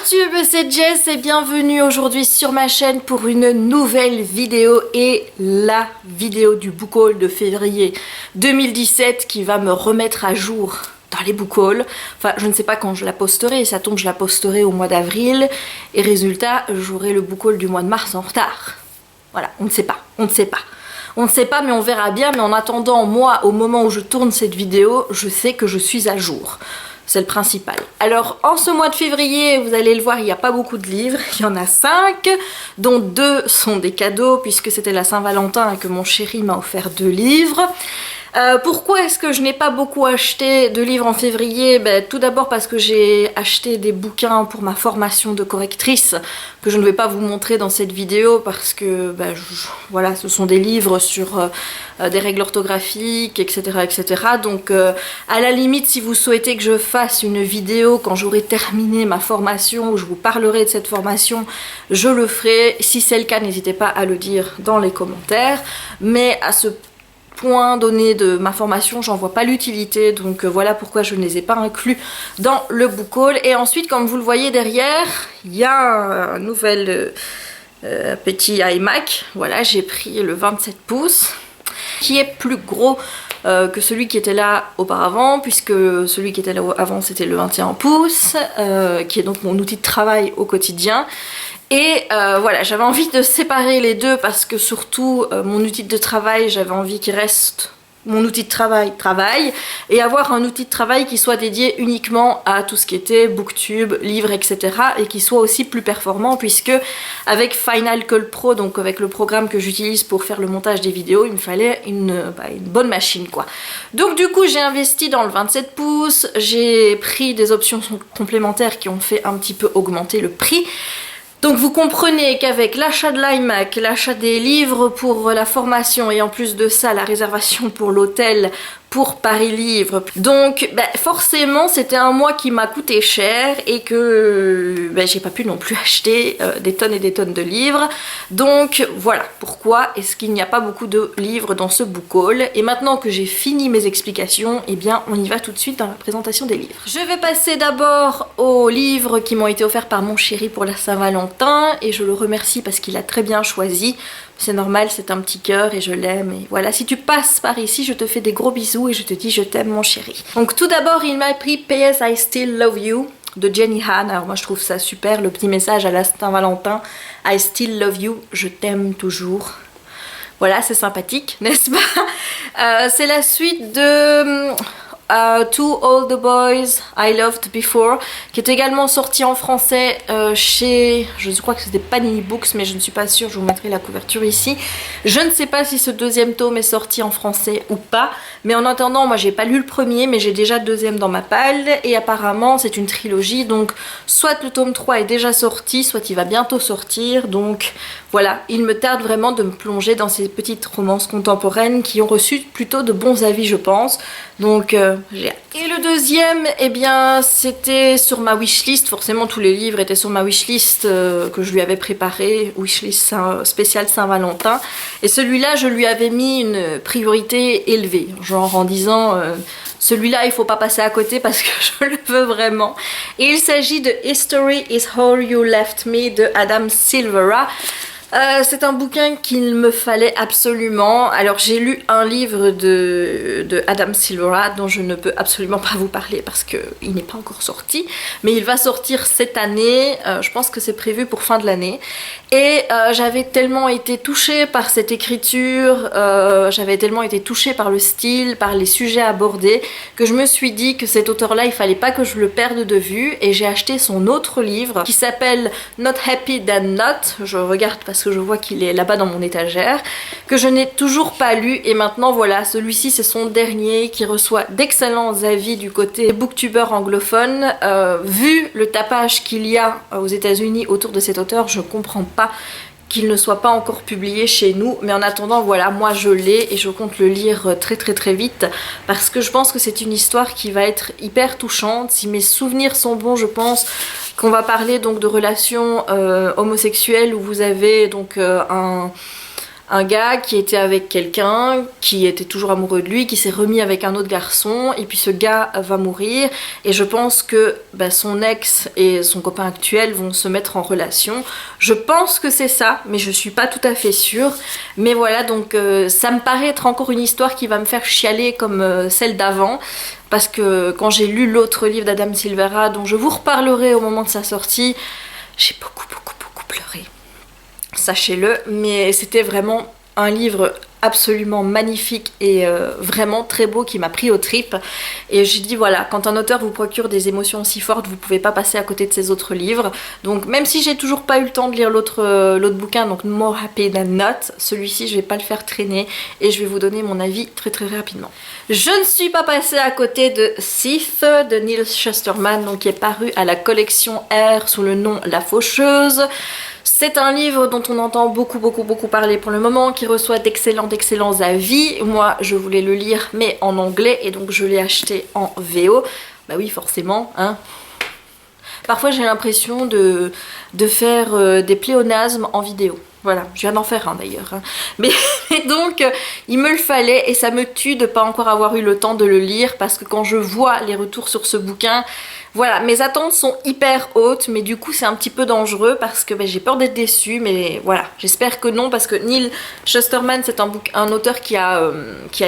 YouTube, c'est Jess et bienvenue aujourd'hui sur ma chaîne pour une nouvelle vidéo et la vidéo du book haul de février 2017 qui va me remettre à jour dans les book hauls. Enfin, je ne sais pas quand je la posterai, ça tombe, je la posterai au mois d'avril et résultat, j'aurai le book haul du mois de mars en retard. Voilà, on ne sait pas, on ne sait pas. On ne sait pas mais on verra bien, mais en attendant, moi, au moment où je tourne cette vidéo, je sais que je suis à jour. C'est le principal. Alors, en ce mois de février, vous allez le voir, il n'y a pas beaucoup de livres. Il y en a 5, dont 2 sont des cadeaux, puisque c'était la Saint-Valentin et que mon chéri m'a offert 2 livres. Pourquoi est-ce que je n'ai pas beaucoup acheté de livres en février? Tout d'abord parce que j'ai acheté des bouquins pour ma formation de correctrice que je ne vais pas vous montrer dans cette vidéo parce que voilà, ce sont des livres sur des règles orthographiques, etc. etc. Donc à la limite, si vous souhaitez que je fasse une vidéo quand j'aurai terminé ma formation où je vous parlerai de cette formation, je le ferai. Si c'est le cas, n'hésitez pas à le dire dans les commentaires. Mais à ce point donné de ma formation, j'en vois pas l'utilité, donc voilà pourquoi je ne les ai pas inclus dans le book haul. Et ensuite, comme vous le voyez derrière, il y a un nouvel petit iMac. Voilà, j'ai pris le 27 pouces qui est plus gros que celui qui était là auparavant, puisque celui qui était là avant c'était le 21 pouces, qui est donc mon outil de travail au quotidien. Et voilà, j'avais envie de séparer les deux parce que surtout mon outil de travail, j'avais envie qu'il reste mon outil de travail et avoir un outil de travail qui soit dédié uniquement à tout ce qui était booktube, livres, etc. et qui soit aussi plus performant puisque avec Final Cut Pro, donc avec le programme que j'utilise pour faire le montage des vidéos, il me fallait une bonne machine quoi. Donc du coup j'ai investi dans le 27 pouces, j'ai pris des options complémentaires qui ont fait un petit peu augmenter le prix. Donc vous comprenez qu'avec l'achat de l'iMac, l'achat des livres pour la formation et en plus de ça la réservation pour l'hôtel pour Paris Livre, donc forcément c'était un mois qui m'a coûté cher et que j'ai pas pu non plus acheter des tonnes et des tonnes de livres. Donc voilà pourquoi est-ce qu'il n'y a pas beaucoup de livres dans ce book haul. Et maintenant que j'ai fini mes explications, eh bien on y va tout de suite dans la présentation des livres. Je vais passer d'abord aux livres qui m'ont été offerts par mon chéri pour la Saint-Valentin et je le remercie parce qu'il a très bien choisi. C'est normal, c'est un petit cœur et je l'aime. Et voilà, si tu passes par ici, je te fais des gros bisous et je te dis je t'aime mon chéri. Donc tout d'abord, il m'a pris P.S. I Still Love You de Jenny Han. Alors moi je trouve ça super, le petit message à la Saint-Valentin. I still love you, je t'aime toujours. Voilà, c'est sympathique, n'est-ce pas? C'est la suite de To All the Boys I Loved Before, qui est également sorti en français chez, je crois que c'était Panini Books, mais je ne suis pas sûre, je vous mettrai la couverture ici. Je ne sais pas si ce deuxième tome est sorti en français ou pas, mais en attendant, moi j'ai pas lu le premier, mais j'ai déjà le deuxième dans ma palle, et apparemment c'est une trilogie, donc soit le tome 3 est déjà sorti, soit il va bientôt sortir, donc voilà, il me tarde vraiment de me plonger dans ces petites romances contemporaines qui ont reçu plutôt de bons avis je pense, donc j'ai hâte. Et le deuxième, eh bien c'était sur ma wishlist, forcément tous les livres étaient sur ma wishlist que je lui avais préparé, wishlist spéciale Saint-Valentin, et celui-là je lui avais mis une priorité élevée, genre en disant celui-là il faut pas passer à côté parce que je le veux vraiment. Et il s'agit de History is How You Left Me de Adam Silvera. C'est un bouquin qu'il me fallait absolument. Alors j'ai lu un livre de Adam Silvera dont je ne peux absolument pas vous parler parce qu'il n'est pas encore sorti, mais il va sortir cette année, je pense que c'est prévu pour fin de l'année. Et j'avais tellement été touchée par cette écriture, j'avais tellement été touchée par le style, par les sujets abordés, que je me suis dit que cet auteur-là, il fallait pas que je le perde de vue, et j'ai acheté son autre livre qui s'appelle Not Happy Than Not. Je regarde parce que je vois qu'il est là-bas dans mon étagère, que je n'ai toujours pas lu, et maintenant voilà, celui-ci c'est son dernier qui reçoit d'excellents avis du côté des booktubeurs anglophones. Vu le tapage qu'il y a aux États-Unis autour de cet auteur, je comprends pas qu'il ne soit pas encore publié chez nous, mais en attendant voilà, moi je l'ai et je compte le lire très vite parce que je pense que c'est une histoire qui va être hyper touchante. Si mes souvenirs sont bons, je pense qu'on va parler donc de relations homosexuelles où vous avez donc un gars qui était avec quelqu'un, qui était toujours amoureux de lui, qui s'est remis avec un autre garçon, et puis ce gars va mourir, et je pense que son ex et son copain actuel vont se mettre en relation. Je pense que c'est ça, mais je suis pas tout à fait sûre. Mais voilà, donc ça me paraît être encore une histoire qui va me faire chialer comme celle d'avant, parce que quand j'ai lu l'autre livre d'Adam Silvera, dont je vous reparlerai au moment de sa sortie, j'ai beaucoup pleuré. Sachez-le, mais c'était vraiment un livre absolument magnifique et vraiment très beau qui m'a pris aux tripes. Et j'ai dit voilà, quand un auteur vous procure des émotions si fortes, vous pouvez pas passer à côté de ses autres livres. Donc même si j'ai toujours pas eu le temps de lire l'autre bouquin, donc More Happy Than Not, celui-ci je vais pas le faire traîner et je vais vous donner mon avis très rapidement. Je ne suis pas passée à côté de Sith de Neil Shusterman, donc qui est paru à la collection R sous le nom La Faucheuse. C'est un livre dont on entend beaucoup parler pour le moment, qui reçoit d'excellents avis. Moi, je voulais le lire, mais en anglais, et donc je l'ai acheté en VO. Bah oui, forcément, hein. Parfois, j'ai l'impression de faire des pléonasmes en vidéo. Voilà, je viens d'en faire un d'ailleurs. Hein. Mais donc, il me le fallait, et ça me tue de ne pas encore avoir eu le temps de le lire, parce que quand je vois les retours sur ce bouquin, voilà, mes attentes sont hyper hautes, mais du coup c'est un petit peu dangereux parce que j'ai peur d'être déçue, mais voilà, j'espère que non, parce que Neil Shusterman, c'est un auteur qui a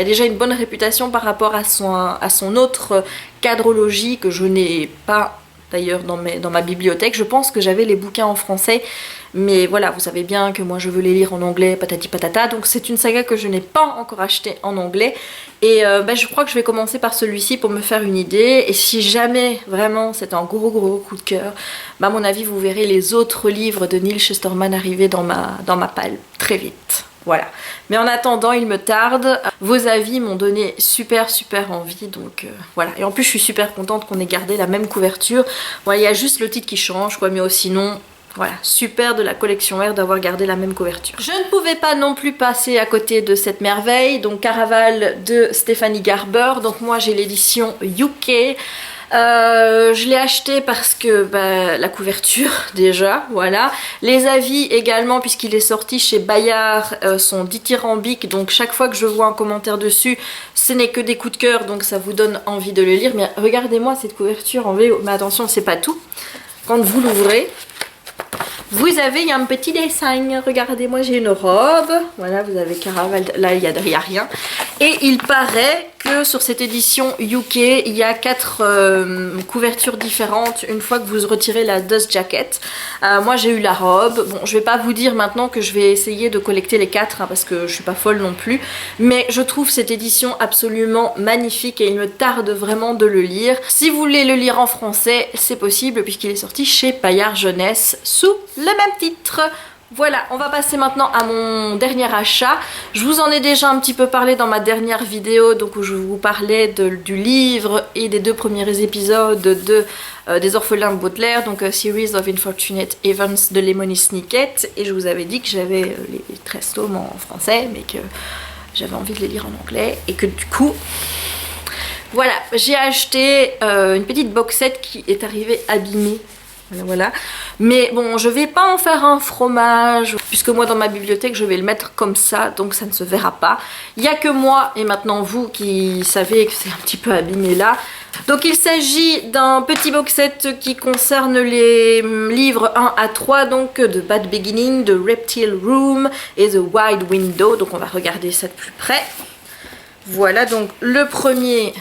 déjà une bonne réputation par rapport à son autre quadrologie que je n'ai pas d'ailleurs dans ma bibliothèque. Je pense que j'avais les bouquins en français, mais voilà, vous savez bien que moi je veux les lire en anglais, patati patata, donc c'est une saga que je n'ai pas encore achetée en anglais, et je crois que je vais commencer par celui-ci pour me faire une idée, et si jamais vraiment c'est un gros coup de cœur, à mon avis vous verrez les autres livres de Neil Shusterman arriver dans ma palle très vite. Voilà. Mais en attendant, il me tarde. Vos avis m'ont donné super envie, donc voilà. Et en plus, je suis super contente qu'on ait gardé la même couverture. Bon, il y a juste le titre qui change, quoi, mais sinon, voilà, super de la collection R d'avoir gardé la même couverture. Je ne pouvais pas non plus passer à côté de cette merveille, donc Caraval de Stephanie Garber. Donc moi, j'ai l'édition UK. Je l'ai acheté parce que la couverture déjà, voilà. Les avis également, puisqu'il est sorti chez Bayard, sont dithyrambiques, donc chaque fois que je vois un commentaire dessus, ce n'est que des coups de cœur, donc ça vous donne envie de le lire. Mais regardez-moi cette couverture en VO, mais attention, c'est pas tout. Quand vous l'ouvrez, vous avez, il y a un petit dessin, regardez-moi, j'ai une robe, voilà, vous avez Caraval, là il n'y a rien, et il paraît que sur cette édition UK, il y a 4 couvertures différentes une fois que vous retirez la dust jacket. Moi j'ai eu la robe, bon je vais pas vous dire maintenant que je vais essayer de collecter les 4, hein, parce que je suis pas folle non plus, mais je trouve cette édition absolument magnifique et il me tarde vraiment de le lire. Si vous voulez le lire en français, c'est possible puisqu'il est sorti chez Bayard Jeunesse sous le même titre. Voilà, on va passer maintenant à mon dernier achat. Je vous en ai déjà un petit peu parlé dans ma dernière vidéo, donc où je vous parlais du livre et des 2 premiers épisodes des Orphelins de Baudelaire, donc A Series of Unfortunate Events de Lemony Snicket, et je vous avais dit que j'avais les 13 tomes en français, mais que j'avais envie de les lire en anglais, et que du coup... Voilà, j'ai acheté une petite box set qui est arrivée abîmée. Voilà, mais bon, je vais pas en faire un fromage puisque moi dans ma bibliothèque je vais le mettre comme ça, donc ça ne se verra pas. Il n'y a que moi et maintenant vous qui savez que c'est un petit peu abîmé là. Donc il s'agit d'un petit box set qui concerne les livres 1 à 3, donc de Bad Beginning, de Reptile Room et The Wide Window. Donc on va regarder ça de plus près. Voilà, donc le premier,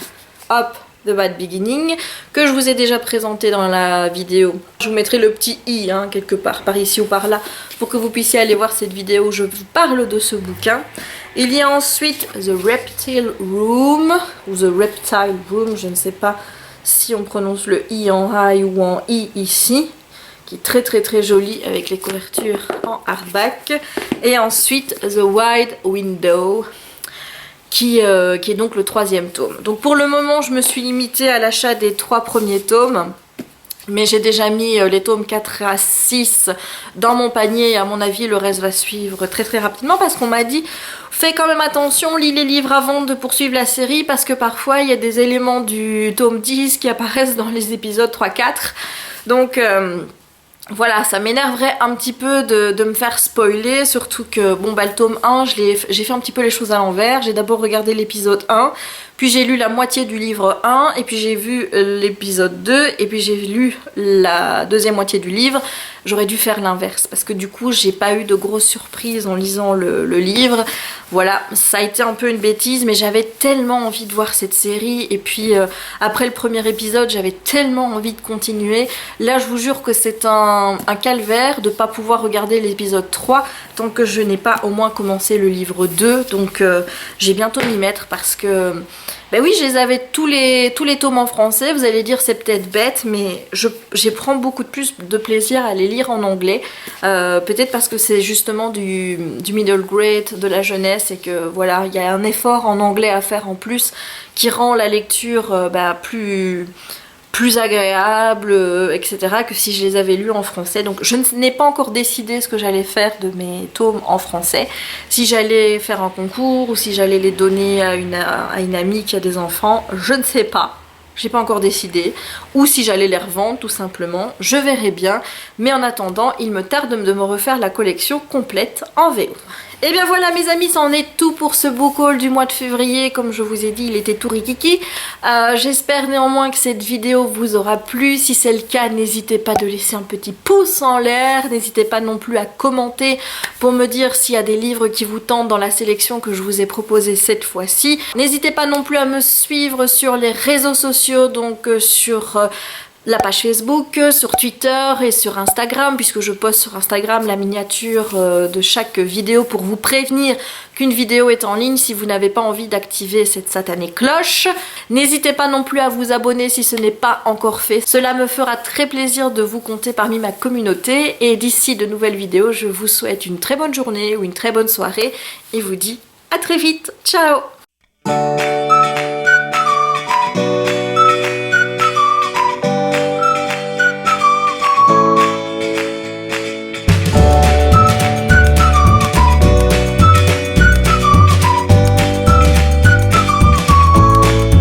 hop, The Bad Beginning, que je vous ai déjà présenté dans la vidéo. Je vous mettrai le petit i hein, quelque part, par ici ou par là, pour que vous puissiez aller voir cette vidéo où je vous parle de ce bouquin. Il y a ensuite The Reptile Room, ou The Reptile Room, je ne sais pas si on prononce le i en high ou en i ici, qui est très joli avec les couvertures en hardback. Et ensuite The Wide Window, qui est donc le 3e tome. Donc pour le moment, je me suis limitée à l'achat des 3 premiers tomes, mais j'ai déjà mis les tomes 4 à 6 dans mon panier, et à mon avis, le reste va suivre très rapidement, parce qu'on m'a dit, fais quand même attention, lis les livres avant de poursuivre la série, parce que parfois, il y a des éléments du tome 10 qui apparaissent dans les épisodes 3-4, donc... voilà, ça m'énerverait un petit peu de me faire spoiler, surtout que, bon bah le tome 1, j'ai fait un petit peu les choses à l'envers. J'ai d'abord regardé l'épisode 1, puis j'ai lu la moitié du livre 1, et puis j'ai vu l'épisode 2, et puis j'ai lu la deuxième moitié du livre. J'aurais dû faire l'inverse, parce que du coup j'ai pas eu de grosses surprises en lisant le livre. Voilà, ça a été un peu une bêtise, mais j'avais tellement envie de voir cette série, et puis après le premier épisode, j'avais tellement envie de continuer. Là, je vous jure que c'est un calvaire de pas pouvoir regarder l'épisode 3 tant que je n'ai pas au moins commencé le livre 2, donc j'ai bientôt m'y mettre parce que ben oui, je les avais tous les tomes en français. Vous allez dire c'est peut-être bête, mais je prends beaucoup plus de plaisir à les lire en anglais. Peut-être parce que c'est justement du middle grade, de la jeunesse, et que voilà, il y a un effort en anglais à faire en plus qui rend la lecture plus agréable, etc. que si je les avais lus en français. Donc je n'ai pas encore décidé ce que j'allais faire de mes tomes en français. Si j'allais faire un concours ou si j'allais les donner à une amie qui a des enfants, je ne sais pas. J'ai pas encore décidé. Ou si j'allais les revendre tout simplement, je verrai bien. Mais en attendant, il me tarde de me refaire la collection complète en VO. Et bien voilà mes amis, ça en est tout pour ce book haul du mois de février. Comme je vous ai dit, il était tout rikiki. J'espère néanmoins que cette vidéo vous aura plu. Si c'est le cas, n'hésitez pas de laisser un petit pouce en l'air. N'hésitez pas non plus à commenter pour me dire s'il y a des livres qui vous tentent dans la sélection que je vous ai proposée cette fois-ci. N'hésitez pas non plus à me suivre sur les réseaux sociaux, donc sur la page Facebook, sur Twitter et sur Instagram, puisque je poste sur Instagram la miniature de chaque vidéo pour vous prévenir qu'une vidéo est en ligne si vous n'avez pas envie d'activer cette satanée cloche. N'hésitez pas non plus à vous abonner si ce n'est pas encore fait. Cela me fera très plaisir de vous compter parmi ma communauté. Et d'ici de nouvelles vidéos, je vous souhaite une très bonne journée ou une très bonne soirée et vous dis à très vite. Ciao!